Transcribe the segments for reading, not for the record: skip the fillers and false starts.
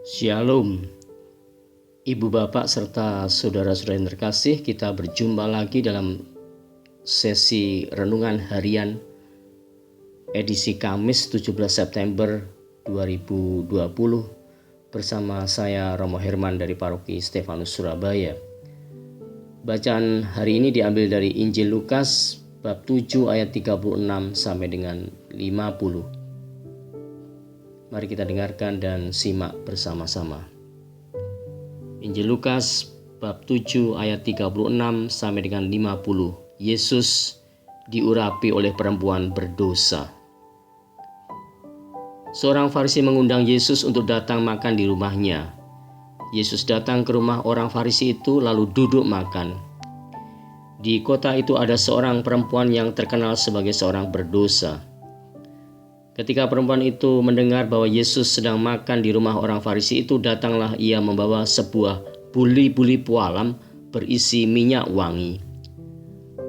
Shalom, Ibu Bapak serta saudara-saudara yang terkasih, kita berjumpa lagi dalam sesi renungan harian edisi Kamis 17 September 2020 bersama saya Romo Herman dari Paroki Stefanus Surabaya. Bacaan hari ini diambil dari Injil Lukas bab 7 ayat 36 sampai dengan 50. Mari kita dengarkan dan simak bersama-sama. Injil Lukas bab 7 ayat 36 sampai dengan 50. Yesus diurapi oleh perempuan berdosa. Seorang Farisi mengundang Yesus untuk datang makan di rumahnya. Yesus datang ke rumah orang Farisi itu lalu duduk makan. Di kota itu ada seorang perempuan yang terkenal sebagai seorang berdosa. Ketika perempuan itu mendengar bahwa Yesus sedang makan di rumah orang Farisi itu, datanglah ia membawa sebuah buli-buli pualam berisi minyak wangi.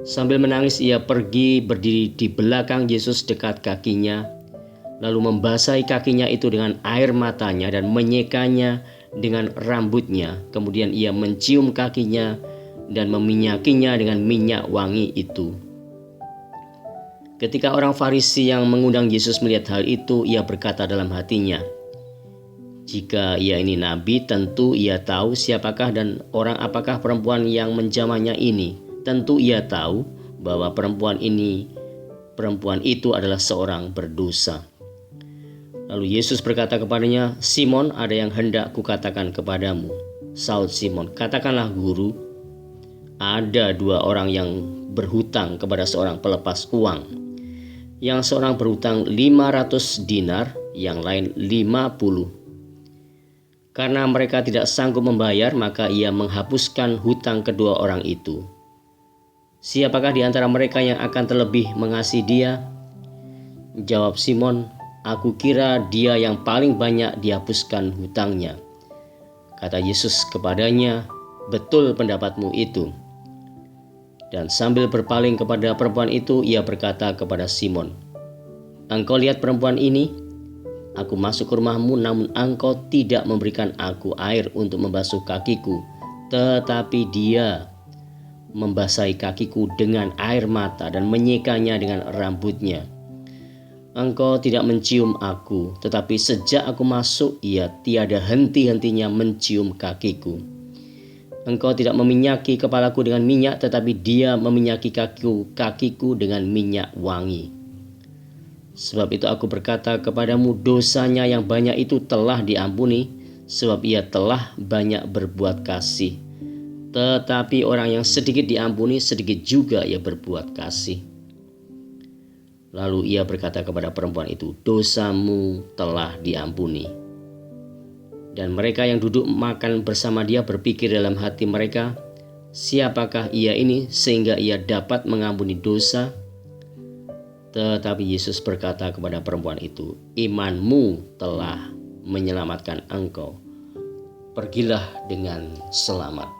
Sambil menangis ia pergi berdiri di belakang Yesus dekat kakinya, lalu membasahi kakinya itu dengan air matanya dan menyekanya dengan rambutnya. Kemudian ia mencium kakinya dan meminyakinya dengan minyak wangi itu. Ketika orang Farisi yang mengundang Yesus melihat hal itu, ia berkata dalam hatinya, "Jika ia ini nabi, tentu ia tahu siapakah dan orang apakah perempuan yang menjamahnya ini. Tentu ia tahu bahwa perempuan itu adalah seorang berdosa." Lalu Yesus berkata kepadanya, "Simon, ada yang hendak kukatakan kepadamu." Saud Simon, "Katakanlah Guru." "Ada dua orang yang berhutang kepada seorang pelepas uang. Yang seorang berhutang 500 dinar, yang lain 50. Karena mereka tidak sanggup membayar, maka ia menghapuskan hutang kedua orang itu. Siapakah di antara mereka yang akan terlebih mengasihi dia?" Jawab Simon, "Aku kira dia yang paling banyak dihapuskan hutangnya." Kata Yesus kepadanya, "Betul pendapatmu itu." Dan sambil berpaling kepada perempuan itu, ia berkata kepada Simon, "Engkau lihat perempuan ini? Aku masuk ke rumahmu, namun engkau tidak memberikan aku air untuk membasuh kakiku, tetapi dia membasahi kakiku dengan air mata dan menyekanya dengan rambutnya. Engkau tidak mencium aku, tetapi sejak aku masuk, ia tiada henti-hentinya mencium kakiku. Engkau tidak meminyaki kepalaku dengan minyak, tetapi dia meminyaki kakiku dengan minyak wangi. Sebab itu aku berkata kepadamu, dosanya yang banyak itu telah diampuni, sebab ia telah banyak berbuat kasih. Tetapi orang yang sedikit diampuni, sedikit juga ia berbuat kasih." Lalu ia berkata kepada perempuan itu, "Dosamu telah diampuni." Dan mereka yang duduk makan bersama dia berpikir dalam hati mereka, "Siapakah ia ini sehingga ia dapat mengampuni dosa?" Tetapi Yesus berkata kepada perempuan itu, "Imanmu telah menyelamatkan engkau. Pergilah dengan selamat."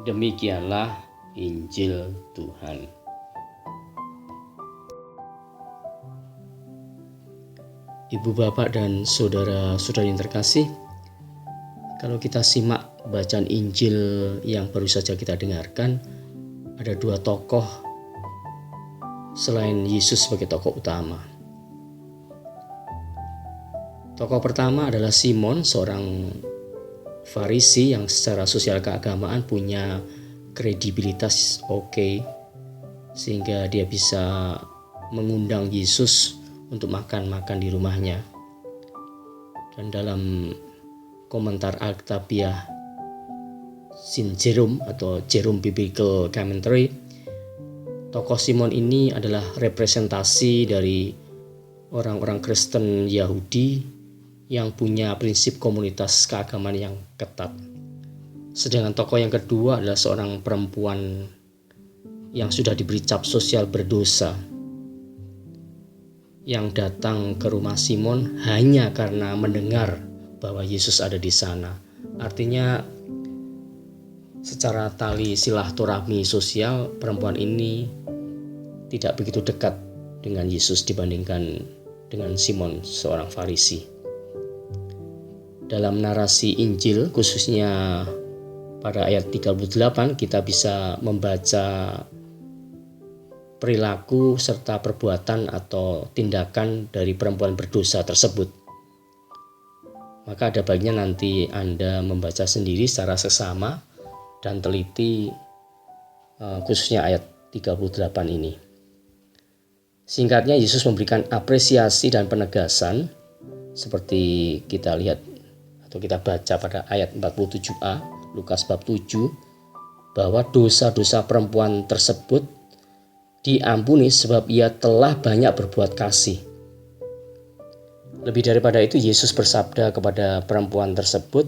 Demikianlah Injil Tuhan. Ibu Bapak dan saudara-saudari yang terkasih, kalau kita simak bacaan Injil yang baru saja kita dengarkan, ada dua tokoh selain Yesus sebagai tokoh utama. Tokoh pertama adalah Simon, seorang Farisi yang secara sosial keagamaan punya kredibilitas oke, sehingga dia bisa mengundang Yesus untuk makan di rumahnya. Dan dalam komentar Alkitabiah Sin Jerome atau Jerome Biblical Commentary, tokoh Simon ini adalah representasi dari orang-orang Kristen Yahudi yang punya prinsip komunitas keagamaan yang ketat. Sedangkan tokoh yang kedua adalah seorang perempuan yang sudah diberi cap sosial berdosa, yang datang ke rumah Simon hanya karena mendengar bahwa Yesus ada di sana. Artinya secara tali silaturahmi sosial, perempuan ini tidak begitu dekat dengan Yesus dibandingkan dengan Simon, seorang Farisi. dalam narasi Injil, khususnya pada ayat 38, kita bisa membaca perilaku serta perbuatan atau tindakan dari perempuan berdosa tersebut. Maka ada baiknya nanti Anda membaca sendiri secara seksama dan teliti, khususnya ayat 38 ini. Singkatnya, Yesus memberikan apresiasi dan penegasan seperti kita lihat atau kita baca pada ayat 47a Lukas bab 7, bahwa dosa-dosa perempuan tersebut diampuni sebab ia telah banyak berbuat kasih. Lebih daripada itu, Yesus bersabda kepada perempuan tersebut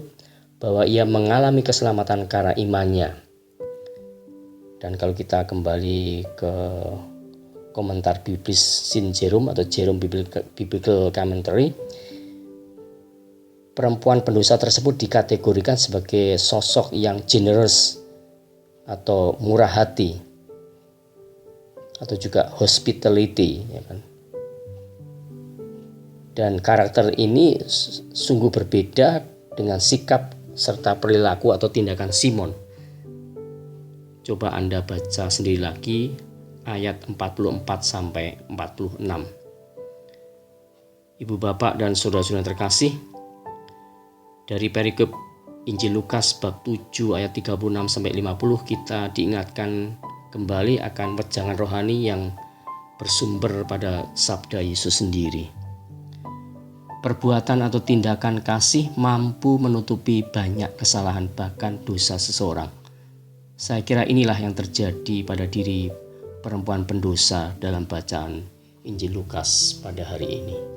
bahwa ia mengalami keselamatan karena imannya. Dan kalau kita kembali ke komentar biblis Sin Jerome atau Jerome Biblical Commentary, perempuan pendosa tersebut dikategorikan sebagai sosok yang generous atau murah hati, atau juga hospitality, ya kan? Dan karakter ini sungguh berbeda dengan sikap serta perilaku atau tindakan Simon. Coba Anda baca sendiri lagi ayat 44 sampai 46. Ibu bapak dan saudara-saudara terkasih, dari perikop Injil Lukas bab 7 ayat 36 sampai 50 kita diingatkan kembali akan wejangan rohani yang bersumber pada sabda Yesus sendiri. Perbuatan atau tindakan kasih mampu menutupi banyak kesalahan, bahkan dosa seseorang. Saya kira inilah yang terjadi pada diri perempuan pendosa dalam bacaan Injil Lukas pada hari ini.